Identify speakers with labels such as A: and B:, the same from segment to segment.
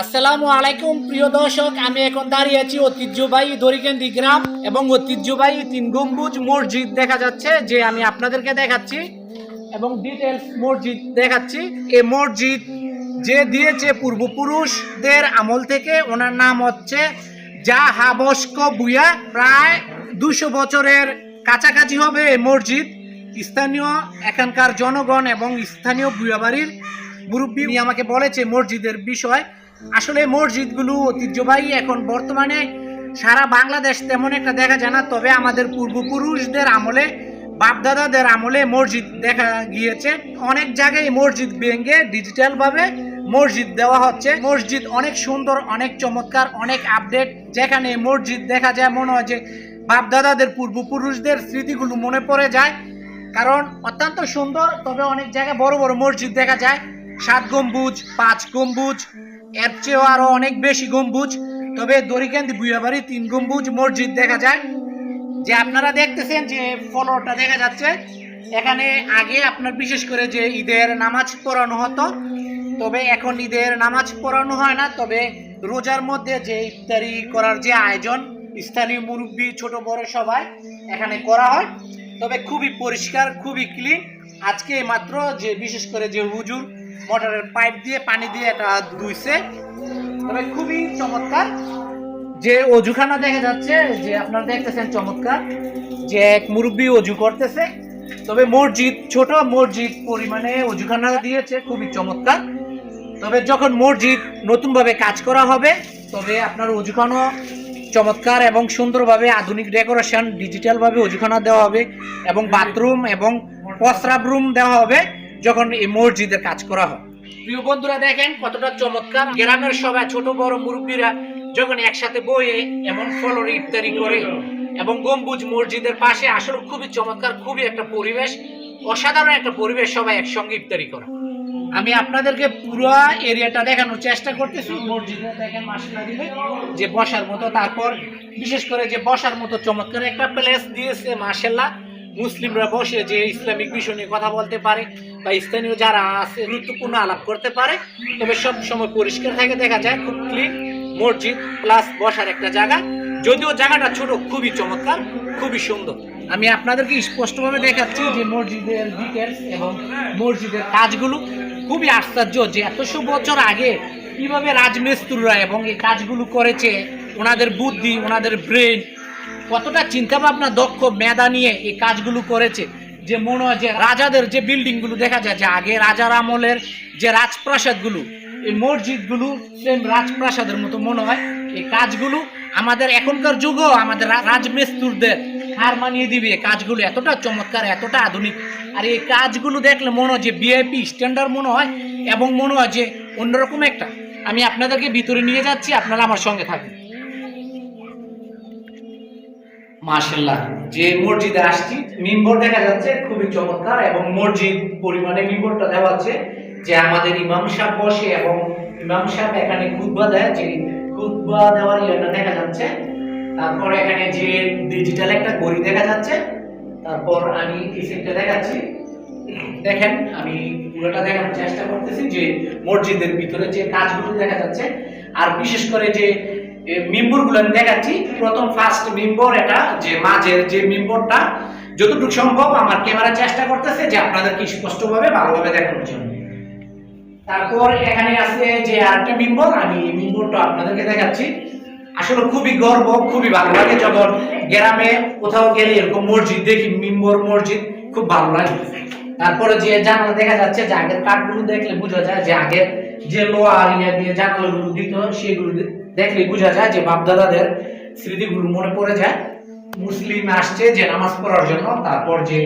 A: আসসালামু আলাইকুম প্রিয় দর্শক, আমি এখন দাঁড়িয়ে আছি ঐতিহ্যবাহী দড়িকান্দি গ্রাম এবং ঐতিহ্যবাহী 3 গম্বুজ মসজিদ দেখা যাচ্ছে, যে আমি আপনাদেরকে দেখাচ্ছি এবং ডিটেলস মসজিদ দেখাচ্ছি। এই মসজিদ যে দিয়েছে পূর্বপুরুষদের আমল থেকে, ওনার নাম হচ্ছে জাহাবস্ক বুয়া। প্রায় 200 বছরের কাছাকাছি হবে এই মসজিদ। স্থানীয় এখানকার জনগণ এবং স্থানীয় বুয়া বাড়ির মুরব্বী আমাকে বলেছে মসজিদের বিষয়। আসলে মসজিদগুলো ঐতিহ্যবাহী, এখন বর্তমানে সারা বাংলাদেশ তেমন একটা দেখা যায় না, তবে আমাদের পূর্বপুরুষদের আমলে, বাপদাদাদের আমলে মসজিদ দেখা গিয়েছে। অনেক জায়গায় মসজিদ ভেঙে ডিজিটালভাবে মসজিদ দেওয়া হচ্ছে। মসজিদ অনেক সুন্দর, অনেক চমৎকার, অনেক আপডেট। যেখানে মসজিদ দেখা যায় মনে হয় যে বাপদাদাদের পূর্বপুরুষদের স্মৃতিগুলো মনে পড়ে যায়, কারণ অত্যন্ত সুন্দর। তবে অনেক জায়গায় বড় বড় মসজিদ দেখা যায়, 7 গম্বুজ, 5 গম্বুজ, এর চেয়েও আরো অনেক বেশি গম্বুজ। তবে দড়িকান্দি বুয়াবাড়ি 3 গম্বুজ মসজিদ দেখা যায়। যে আপনারা দেখতেছেন যে ফ্লোরটা দেখা যাচ্ছে, এখানে আগে আপনার বিশেষ করে যে ঈদের নামাজ পড়ানো হতো, তবে এখন ঈদের নামাজ পড়ানো হয় না। তবে রোজার মধ্যে যে ইফতারি করার যে আয়োজন, স্থানীয় মুরব্বী ছোট বড় সবাই এখানে করা হয়। তবে খুবই পরিষ্কার, খুবই ক্লিন। আজকে মাত্র যে বিশেষ করে যে হুজুর মোটরের পাইপ দিয়ে পানি দিয়ে এটা ধুইছে, তবে খুবই চমৎকার। যে অজুখানা দেখা যাচ্ছে, যে আপনারা দেখতেছেন চমৎকার, যে এক মুরব্বী অজু করতেছে। তবে মসজিদ ছোট, মসজিদ পরিমাণে অজুখানা দিয়েছে, খুবই চমৎকার। তবে যখন মসজিদ নতুনভাবে কাজ করা হবে, তবে আপনার অজুখানা চমৎকার এবং সুন্দরভাবে আধুনিক ডেকোরেশন ডিজিটালভাবে অজুখানা দেওয়া হবে এবং বাথরুম এবং প্রস্রাব রুম দেওয়া হবে যখন এই মসজিদের কাজ করা হয়। প্রিয় বন্ধুরা, দেখেন কতটা চমৎকার। গ্রামের সবাই ছোট বড় মুরব্বীরা যখন একসাথে বসে এমন ফলরে ইফতারি করে এবং গম্বুজ মসজিদের পাশে, আসলে খুবই চমৎকার, খুবই একটা পরিবেশ, অসাধারণ একটা পরিবেশ, সবাই একসঙ্গে ইফতারি করা। আমি আপনাদেরকে পুরো এরিয়াটা দেখানোর চেষ্টা করতেছি। মসজিদে দেখেন মাশাআল্লাহ দিলে যে বসার মতো, তারপর বিশেষ করে যে বসার মতো চমৎকার একটা প্লেস দিয়েছে মাশাআল্লাহ। মুসলিমরা বসে যে ইসলামিক বিষয় নিয়ে কথা বলতে পারে বা স্থানীয় যারা আছে গুরুত্বপূর্ণ আলাপ করতে পারে। তবে সব সময় পরিষ্কার থাকে, দেখা যায় খুব ক্লিন মসজিদ প্লাস বসার একটা জায়গা। যদিও জায়গাটা ছোট, খুবই চমৎকার, খুবই সুন্দর। আমি আপনাদেরকে স্পষ্টভাবে দেখাচ্ছি যে মসজিদের ডিটেলস এবং মসজিদের কাজগুলো খুবই আশ্চর্য, যে 100 বছর আগে কিভাবে রাজমিস্ত্রিরা এবং এই কাজগুলো করেছে, ওনাদের বুদ্ধি, ওনাদের ব্রেন, কতটা চিন্তা ভাবনা, দক্ষ মেধা নিয়ে এই কাজগুলো করেছে। যে মনে হয় যে রাজাদের যে বিল্ডিংগুলো দেখা যায়, যে আগে রাজার আমলের যে রাজপ্রাসাদগুলো, এই মসজিদগুলো সেম রাজপ্রাসাদের মতো মনে হয়। এই কাজগুলো আমাদের এখনকার যুগও আমাদের রাজমিস্ত্রিদের হার মানিয়ে দিবে। এই কাজগুলো এতটা চমৎকার, এতটা আধুনিক। আর এই কাজগুলো দেখলে মনে হয় যে ভিআইপি স্ট্যান্ডার্ড মনে হয়, এবং মনে হয় যে অন্যরকম একটা। আমি আপনাদেরকে ভিতরে নিয়ে যাচ্ছি, আপনারা আমার সঙ্গে থাকবেন। মাশাআল্লাহ, যে মসজিদে আসছি মিম্বর দেখা যাচ্ছে, খুবই চমৎকার, এবং মসজিদ পরিমাণে মিম্বরটা দেওয়া আছে, যে আমাদের ইমাম সাহেব বসে এবং ইমাম সাহেব এখানে খুতবা দেয়, যে খুতবা দেওয়ার ইয়েটা দেখা যাচ্ছে। তারপর এখানে যে ডিজিটাল একটা ঘড়ি দেখা যাচ্ছে। তারপর আমি কিসেটটা দেখাচ্ছি, দেখেন আমি পুরোটা দেখানোর চেষ্টা করতেছি, যে মসজিদের ভিতরে যে কাজগুলো দেখা যাচ্ছে। আর বিশেষ করে যে মিম্বরগুলো আমি দেখাচ্ছি, প্রথম ফার্স্ট মিম্বর এটা, যে মাঝের যে মিম্বরটা, যতটুকু সম্ভব আমার ক্যামেরা চেষ্টা করতেছে যে আপনাদেরকে স্পষ্টভাবে ভালোভাবে দেখানোর জন্য। তারপর এখানে আছে যে আরেকটা মিম্বর, আমি মিম্বরটা আপনাদেরকে দেখাচ্ছি। আসলে খুবই গর্ব, খুবই ভালো লাগে যখন গ্রামে কোথাও গেলে এরকম মসজিদ দেখি, মিম্বর মসজিদ, খুব ভালো লাগে। তারপরে যে জানালা দেখা যাচ্ছে, যে আগের কাঠগুলো দেখলে বোঝা যায় যে আগের যে লোহার ইয়ে দিয়ে জানালাগুলো দিত, সেগুলো দেখলে বোঝা যায় যে বাপদাদাদের স্মৃতিগুলো মনে পড়ে যায়। মুসলিম আসছে যে নামাজ পড়ার জন্য, তারপর যে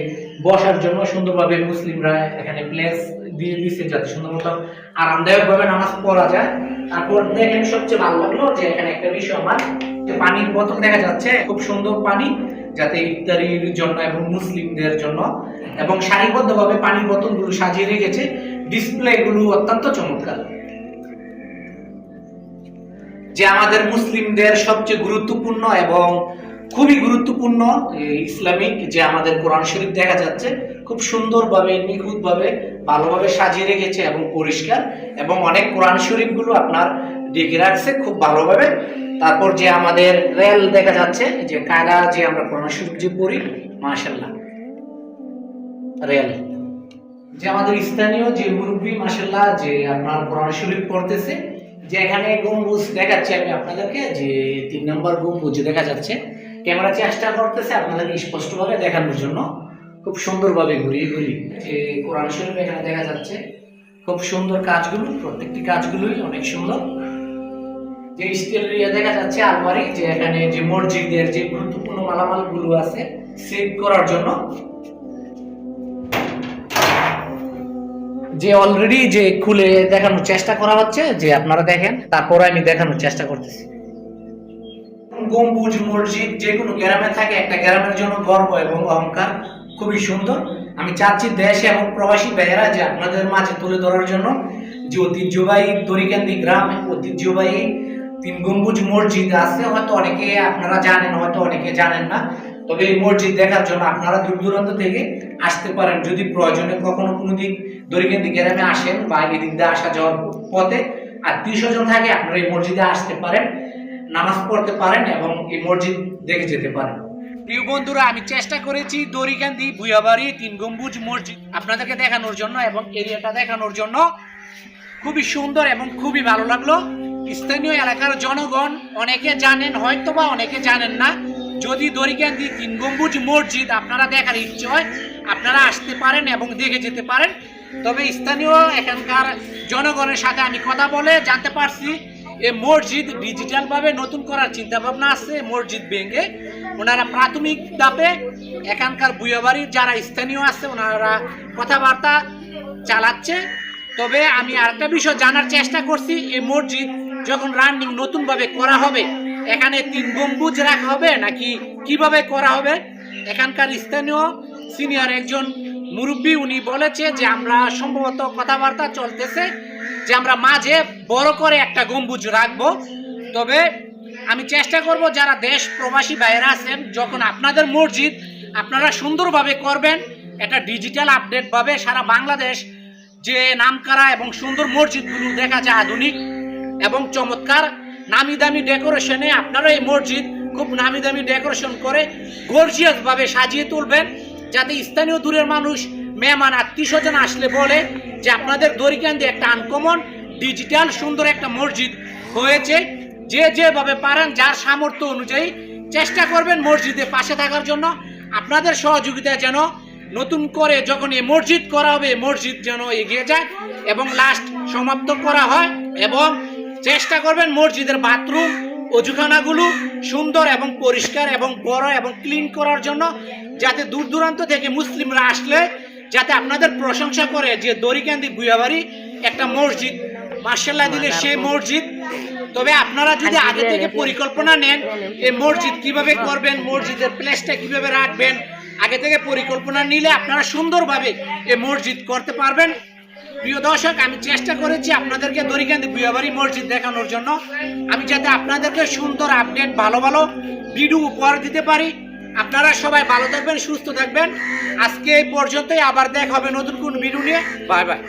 A: বসার জন্য সুন্দরভাবে মুসলিমরা এখানে প্লেস দিয়ে দিচ্ছে, যাতে সুন্দর মতো আরামদায়ক ভাবে নামাজ পড়া যায়। তারপর দেখেন সবচেয়ে ভালো লাগলো যে এখানে একটা বিষয় আমার, যে পানির বোতল দেখা যাচ্ছে, খুব সুন্দর পানি, যাতে ইফতারির জন্য এবং মুসলিমদের জন্য, এবং সারিবদ্ধভাবে পানির বোতলগুলো সাজিয়ে রেখেছে। ডিসপ্লে গুলো অত্যন্ত চমৎকার। যে আমাদের মুসলিমদের সবচেয়ে গুরুত্বপূর্ণ এবং খুবই গুরুত্বপূর্ণ ইসলামিক যে আমাদের কোরআন শরীফ দেখা যাচ্ছে, খুব সুন্দরভাবে নিখুঁতভাবে ভালোভাবে সাজিয়ে রেখেছে এবং পরিষ্কার। এবং অনেক কোরআন শরীফগুলো আপনার ঢেকে রাখছে খুব ভালোভাবে। তারপর যে আমাদের রেল দেখা যাচ্ছে, যে কায়দা যে আমরা কোরআন শরীফ যে পড়ি, মাশাআল্লাহ রেল যে আমাদের স্থানীয় যে মুরব্বী মাশাআল্লাহ যে আপনার কোরআন শরীফ পড়তেছে, যে এখানে গম্বুজ দেখাচ্ছি আমি আপনাদেরকে, যে 3 নম্বর গম্বুজ দেখা যাচ্ছে। ক্যামেরা চেষ্টা করতেছে আপনাদেরকে স্পষ্টভাবে দেখানোর জন্য, খুব সুন্দরভাবে ঘুরিয়ে ঘুরিয়ে যে কোরআন শরীফ এখানে দেখা যাচ্ছে। খুব সুন্দর কাজগুলো, প্রত্যেকটি কাজগুলোই অনেক সুন্দর। যে স্টিল দেখা যাচ্ছে আলমারি, যে এখানে যে মসজিদের যে গুরুত্বপূর্ণ মালামালগুলো আছে সেভ করার জন্য, যে অলরেডি যে খুলে দেখানোর চেষ্টা করা হচ্ছে, যে আপনারা দেখেন, তারপরে আমি দেখানোর চেষ্টা করতেছি। গম্বুজ মসজিদ যে কোনো গ্রামে থাকে, একটা গ্রামের জন্য গর্ব এবং অহংকার, খুবই সুন্দর। আমি চাচ্ছি দেশে এবং প্রবাসী ভাইয়েরা যে আপনাদের মাঝে তুলে ধরার জন্য যে ঐতিহ্যবাহী দড়িকান্দি গ্রাম, ঐতিহ্যবাহী 3 গম্বুজ মসজিদ আছে, হয়তো অনেকে আপনারা জানেন, হয়তো অনেকে জানেন না। তবে এই মসজিদ দেখার জন্য আপনারা দূর দূরান্ত থেকে আসতে পারেন, যদি প্রয়োজনে কখনো কোনো দিক দড়িকান্দি গ্রামে আসেন বা এদিক দিয়ে আসা যাওয়ার পথে আত্মীয় স্বজন থাকে, আপনারা এই মসজিদে আসতে পারেন, নামাজ পড়তে পারেন এবং এই মসজিদ দেখে যেতে পারেন। প্রিয় বন্ধুরা, আমি চেষ্টা করেছি দড়িকান্দি ভুইয়াবাড়ি 3 গম্বুজ মসজিদ আপনাদেরকে দেখানোর জন্য এবং এরিয়াটা দেখানোর জন্য। খুবই সুন্দর এবং খুবই ভালো লাগলো। স্থানীয় এলাকার জনগণ অনেকে জানেন হয়তো বা অনেকে জানেন না। যদি দড়িকান্দি 3 গম্বুজ মসজিদ আপনারা দেখার ইচ্ছে হয়, আপনারা আসতে পারেন এবং দেখে যেতে পারেন। তবে স্থানীয় এখানকার জনগণের সাথে আমি কথা বলে জানতে পারছি এই মসজিদ ডিজিটালভাবে নতুন করার চিন্তা ভাবনা আছে। মসজিদ ভেঙে ওনারা প্রাথমিক ধাপে এখানকার ভুইয়াবাড়ির যারা স্থানীয় আছে ওনারা কথাবার্তা চালাচ্ছে। তবে আমি আরেকটা বিষয় জানার চেষ্টা করছি, এই মসজিদ যখন রানিং নতুনভাবে করা হবে, এখানে 3 গম্বুজ রাখা হবে নাকি কিভাবে করা হবে। এখানকার স্থানীয় সিনিয়র একজন মুরব্বী উনি বলেছে যে আমরা সম্ভবত কথাবার্তা চলতেছে যে আমরা মাঝে বড় করে একটা গম্বুজ রাখবো। তবে আমি চেষ্টা করব যারা দেশ প্রবাসী ভাইয়েরা আছেন, যখন আপনাদের মসজিদ আপনারা সুন্দরভাবে করবেন, এটা ডিজিটাল আপডেট ভাবে সারা বাংলাদেশ যে নামকরা এবং সুন্দর মসজিদগুলো দেখা যায় আধুনিক এবং চমৎকার নামি দামি ডেকোরেশনে, আপনারা এই মসজিদ খুব নামি দামি ডেকোরেশন করে গর্জিয়াস ভাবে সাজিয়ে তুলবেন, যাতে স্থানীয় দূরের মানুষ মেহমান আত্মীয় স্বজন আসলে বলে যে আপনাদের দড়িকান্দি একটা আনকমন ডিজিটাল সুন্দর একটা মসজিদ হয়েছে। যে যেভাবে পারেন যার সামর্থ্য অনুযায়ী চেষ্টা করবেন মসজিদের পাশে থাকার জন্য। আপনাদের সহযোগিতা যেন নতুন করে যখন এই মসজিদ করা হবে, মসজিদ যেন এগিয়ে যায় এবং লাস্ট সমাপ্ত করা হয়। এবং চেষ্টা করবেন মসজিদের বাথরুম অজুখানাগুলো সুন্দর এবং পরিষ্কার এবং বড় এবং ক্লিন করার জন্য, যাতে দূর দূরান্ত থেকে মুসলিমরা আসলে যাতে আপনাদের প্রশংসা করে যে দড়িকান্দি ভুইয়াবাড়ি একটা মসজিদ মাশাআল্লাহ দিলে সেই মসজিদ। তবে আপনারা যদি আগে থেকে পরিকল্পনা নেন এই মসজিদ কিভাবে করবেন, মসজিদের প্লেসটা কিভাবে রাখবেন, আগে থেকে পরিকল্পনা নিলে আপনারা সুন্দরভাবে এই মসজিদ করতে পারবেন। প্রিয় দর্শক, আমি চেষ্টা করেছি আপনাদেরকে দড়িকান্দি ভুইয়াবাড়ি মসজিদ দেখানোর জন্য, আমি যাতে আপনাদেরকে সুন্দর আপডেট ভালো ভালো ভিডিও উপহার দিতে পারি। আপনারা সবাই ভালো থাকবেন, সুস্থ থাকবেন। আজকে এই পর্যন্তই, আবার দেখা হবে নতুন কোন ভিডিও নিয়ে। Bye bye.